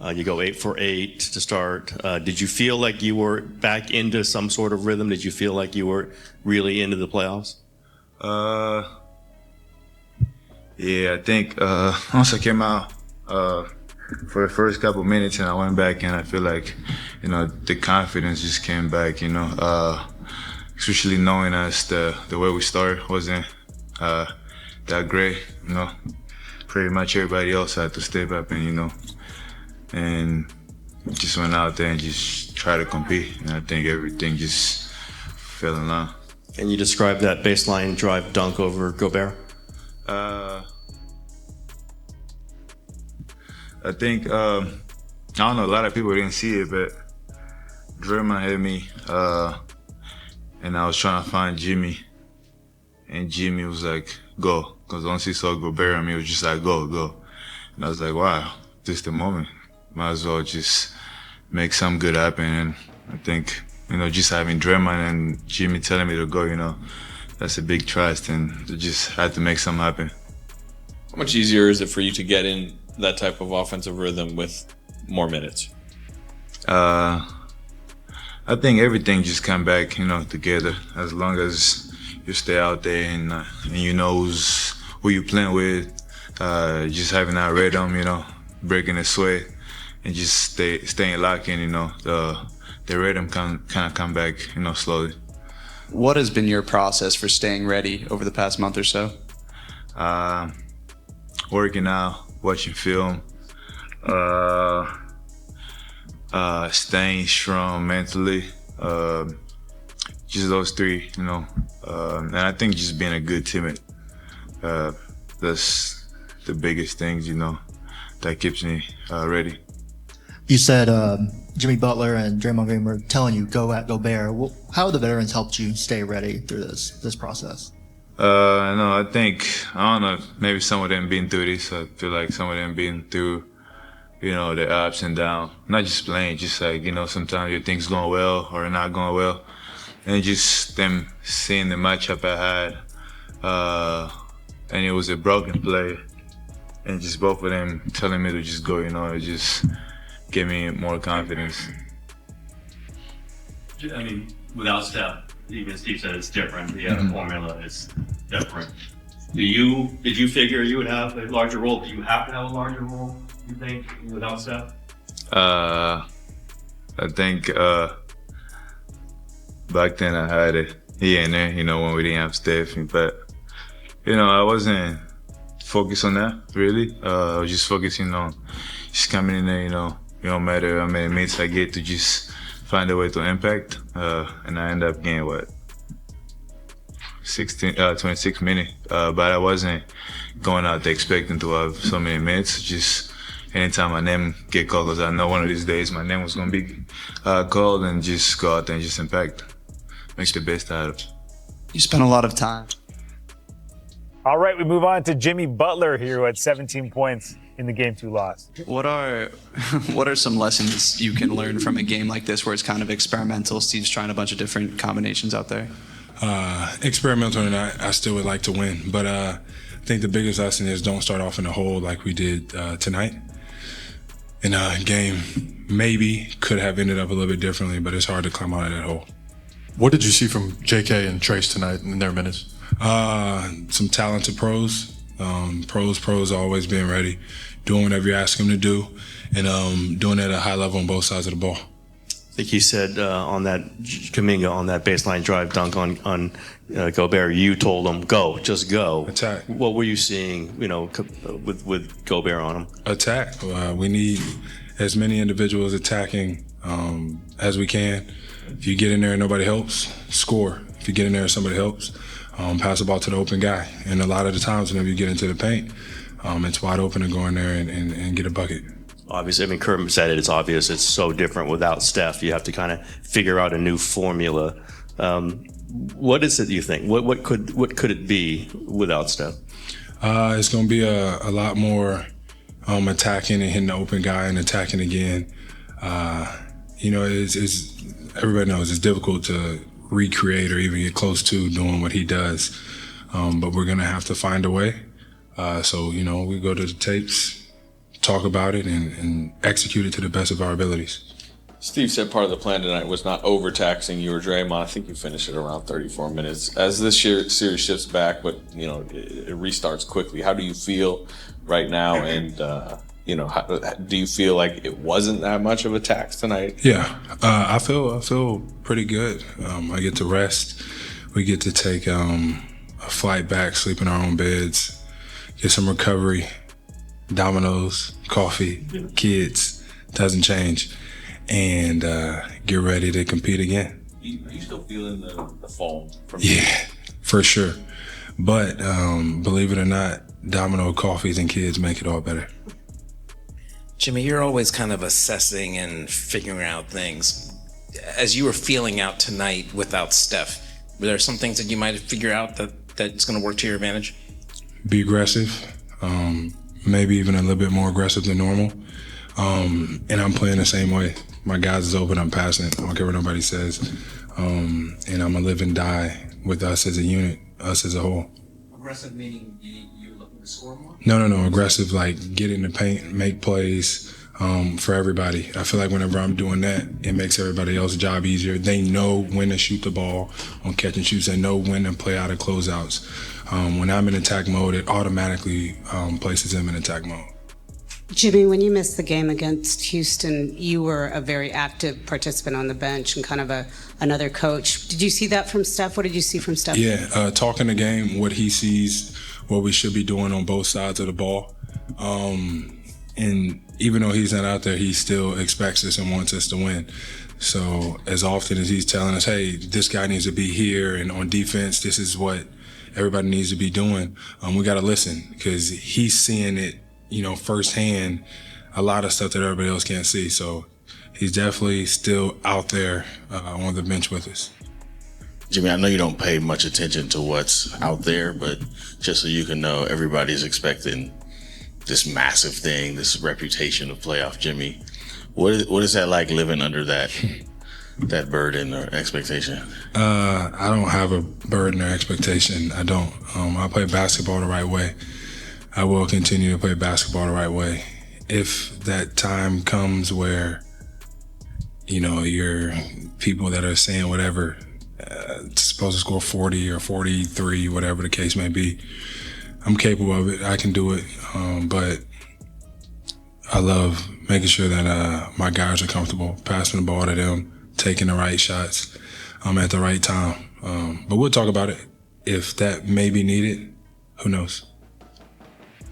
You go 8 for 8 to start. Did you feel like you were back into some sort of rhythm? Did you feel like you were really into the playoffs? Yeah, I think once I came out for the first couple minutes and I went back and I feel like, the confidence just came back, especially knowing us the way we started wasn't that great, Pretty much everybody else had to step up and just went out there and just try to compete. And I think everything just fell in line. Can you describe that baseline drive dunk over Gobert? I think, I don't know, a lot of people didn't see it, but Draymond hit me, and I was trying to find Jimmy, and Jimmy was like, go. Because once he saw Gobert on me, it was just like, go, go. And I was like, wow, this is the moment. Might as well just make something good happen. And I think, just having Draymond and Jimmy telling me to go, that's a big trust, and I just had to make something happen. How much easier is it for you to get in that type of offensive rhythm with more minutes? I think everything just come back, together. As long as you stay out there and you know who you playing with, just having that rhythm, breaking the sweat, and just staying locked in, the rhythm kind of come back, slowly. What has been your process for staying ready over the past month or so? Working out, watching film, staying strong mentally, just those three, and I think just being a good teammate, that's the biggest things, that keeps me ready. You said Jimmy Butler and Draymond Green were telling you go at Gobert. Well, how have the veterans helped you stay ready through this process? No, I think, I don't know, maybe some of them been through this. I feel like some of them been through, the ups and downs. Not just playing, just like, sometimes your things going well or not going well. And just them seeing the matchup I had, and it was a broken play. And just both of them telling me to just go, it just gave me more confidence. I mean, without Steph, even Steve said it's different. The formula is different. Did you figure you would have a larger role? Do you have to have a larger role, you think, without Steph? I think back then I had it here and there, when we didn't have Steph. But, I wasn't focused on that, really. I was just focusing on just coming in there, it don't matter how many minutes I get to just find a way to impact. And I ended up getting, 26 minutes. But I wasn't going out there expecting to have so many minutes. Just anytime my name get called, because I know one of these days my name was going to be called, and just go out there and just impact. Make the best out of it. You spent a lot of time. All right, we move on to Jimmy Butler here, who had 17 points in the Game 2 loss. What are some lessons you can learn from a game like this where it's kind of experimental? Steve's trying a bunch of different combinations out there. Experimental or not, I still would like to win. But I think the biggest lesson is don't start off in a hole like we did tonight. And game maybe could have ended up a little bit differently, but it's hard to climb out of that hole. What did you see from JK and Trace tonight in their minutes? Some talented pros. Pros always being ready, doing whatever you ask them to do, and doing it at a high level on both sides of the ball. I think you said on that Kuminga, on that baseline drive dunk on Gobert, you told him, go, just go. Attack. What were you seeing, with Gobert on him? Attack. We need as many individuals attacking as we can. If you get in there and nobody helps, score. If you get in there and somebody helps, pass the ball to the open guy. And a lot of the times whenever you get into the paint, it's wide open to go in there and get a bucket. Obviously, I mean, Kermit said it, it's obvious it's so different without Steph. You have to kind of figure out a new formula. What is it, you think? What could it be without Steph? It's going to be a lot more attacking and hitting the open guy and attacking again. It's everybody knows it's difficult to recreate or even get close to doing what he does. But we're going to have to find a way. So we go to the tapes, talk about it, and execute it to the best of our abilities. Steve said part of the plan tonight was not overtaxing you or Draymond. I think you finished at around 34 minutes. As this year series shifts back, but it restarts quickly. How do you feel right now? And do you feel like it wasn't that much of a tax tonight? Yeah, I feel pretty good. I get to rest. We get to take a flight back, sleep in our own beds, get some recovery, dominoes, coffee, kids. Doesn't change. And get ready to compete again. Are you still feeling the fall from Yeah, for sure. But believe it or not, domino, coffees, and kids make it all better. Jimmy, you're always kind of assessing and figuring out things. As you were feeling out tonight without Steph, were there some things that you might figure out that's going to work to your advantage? Be aggressive, maybe even a little bit more aggressive than normal. And I'm playing the same way. My guys is open, I'm passing it. I don't care what nobody says. And I'm a live and die with us as a unit, us as a whole. Aggressive meaning you're looking to score more? No. Aggressive, like get in the paint, make plays for everybody. I feel like whenever I'm doing that, it makes everybody else's job easier. They know when to shoot the ball on catch and shoots. They know when to play out of closeouts. When I'm in attack mode, it automatically places them in attack mode. Jimmy, when you missed the game against Houston, you were a very active participant on the bench and kind of another coach. Did you see that from Steph? What did you see from Steph? Yeah, talking the game, what he sees, what we should be doing on both sides of the ball. And even though he's not out there, he still expects us and wants us to win. So as often as he's telling us, hey, this guy needs to be here, and on defense, this is what everybody needs to be doing, we got to listen, because he's seeing it, firsthand, a lot of stuff that everybody else can't see. So he's definitely still out there on the bench with us. Jimmy, I know you don't pay much attention to what's out there, but just so you can know, everybody's expecting this massive thing, this reputation of playoff Jimmy. What is that like living under that burden or expectation? I don't have a burden or expectation. I don't. I play basketball the right way. I will continue to play basketball the right way. If that time comes where, you're people that are saying whatever, supposed to score 40 or 43, whatever the case may be, I'm capable of it. I can do it. But I love making sure that my guys are comfortable, passing the ball to them, taking the right shots at the right time. But we'll talk about it. If that may be needed, who knows?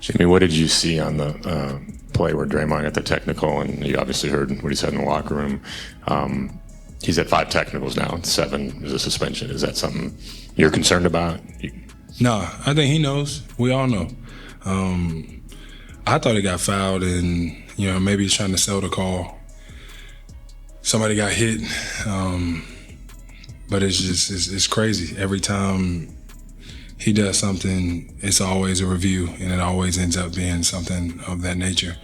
Jimmy, what did you see on the play where Draymond got the technical, and you obviously heard what he said in the locker room? He's at 5 technicals now, 7 is a suspension. Is that something you're concerned about? No, I think he knows. We all know. I thought he got fouled, and maybe he's trying to sell the call. Somebody got hit, but it's crazy. Every time he does something, it's always a review, and it always ends up being something of that nature.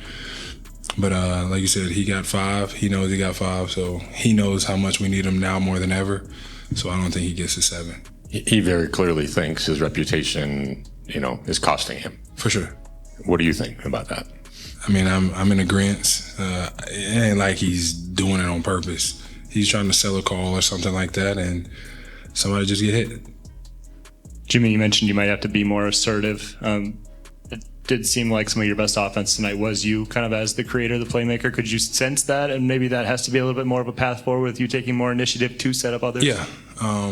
But like you said, he got 5. He knows he got 5, so he knows how much we need him now more than ever. So I don't think he gets a 7. He very clearly thinks his reputation, is costing him. For sure. What do you think about that? I mean, I'm in agreement. It ain't like he's doing it on purpose. He's trying to sell a call or something like that, and somebody just get hit. Jimmy, you mentioned you might have to be more assertive. It did seem like some of your best offense tonight was you kind of as the creator, the playmaker. Could you sense that? And maybe that has to be a little bit more of a path forward with you taking more initiative to set up others? Yeah,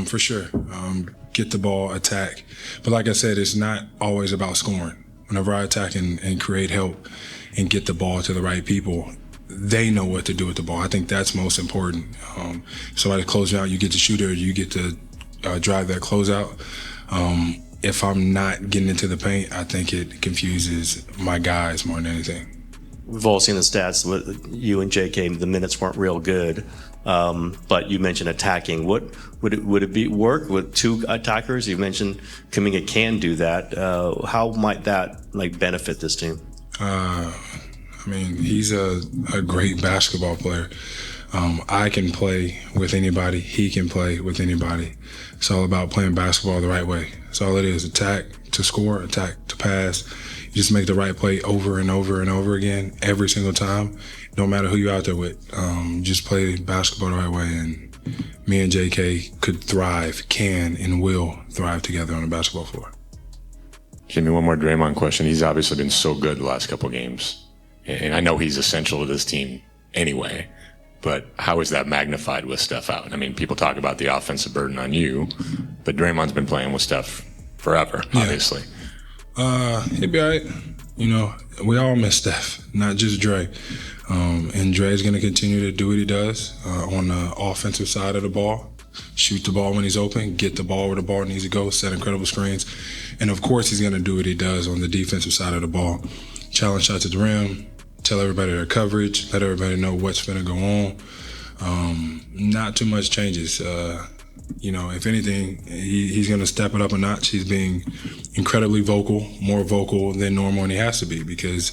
for sure. Get the ball, attack. But like I said, it's not always about scoring. Whenever I attack and create help and get the ball to the right people, they know what to do with the ball. I think that's most important. Somebody closing out, you get to shoot it, or you get to drive that closeout. If I'm not getting into the paint, I think it confuses my guys more than anything. We've all seen the stats. You and JK, the minutes weren't real good, but you mentioned attacking. What would it be work with 2 attackers? You mentioned Kuminga can do that. How might that benefit this team? I mean, he's a great basketball player. I can play with anybody. He can play with anybody. It's all about playing basketball the right way. That's all it is. Attack to score, attack to pass. You just make the right play over and over and over again every single time. No matter who you're out there with, just play basketball the right way. And me and JK could thrive, can and will thrive together on the basketball floor. Jimmy, one more Draymond question. He's obviously been so good the last couple of games. And I know he's essential to this team anyway. But how is that magnified with Steph out? I mean, people talk about the offensive burden on you, but Draymond's been playing with Steph forever, obviously. He'll be all right. You know, we all miss Steph, not just Dre. And Dre's going to continue to do what he does on the offensive side of the ball. Shoot the ball when he's open, get the ball where the ball needs to go, set incredible screens. And of course, he's going to do what he does on the defensive side of the ball. Challenge shots at the rim, tell everybody their coverage, let everybody know what's going to go on. Not too much changes. You know, if anything, he's going to step it up a notch. He's being incredibly vocal, more vocal than normal, and he has to be because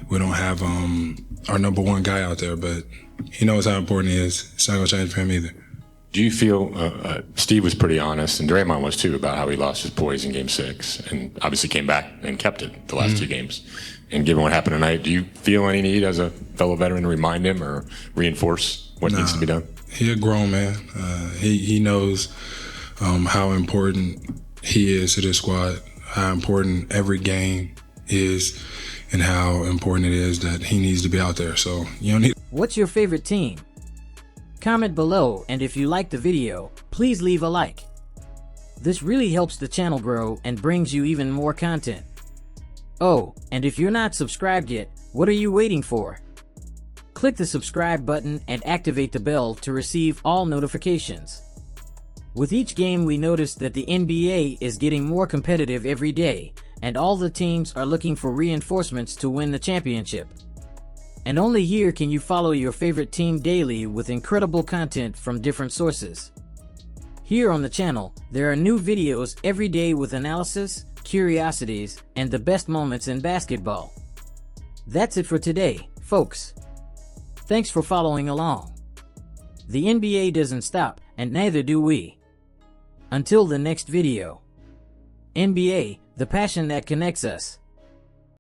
we don't have our number one guy out there, but he knows how important he is. It's not going to change for him either. Do you feel, Steve was pretty honest, and Draymond was too, about how he lost his poise in Game 6, and obviously came back and kept it the last two games. And given what happened tonight, do you feel any need as a fellow veteran to remind him or reinforce what needs to be done? He's a grown man. He knows how important he is to this squad, how important every game is, and how important it is that he needs to be out there. So you don't need. What's your favorite team? Comment below, and if you liked the video, please leave a like. This really helps the channel grow and brings you even more content. Oh, and if you're not subscribed yet, what are you waiting for? Click the subscribe button and activate the bell to receive all notifications. With each game, we noticed that the NBA is getting more competitive every day, and all the teams are looking for reinforcements to win the championship. And only here can you follow your favorite team daily with incredible content from different sources. Here on the channel, there are new videos every day with analysis, curiosities, and the best moments in basketball. That's it for today, folks. Thanks for following along. The NBA doesn't stop, and neither do we. Until the next video. NBA, the passion that connects us.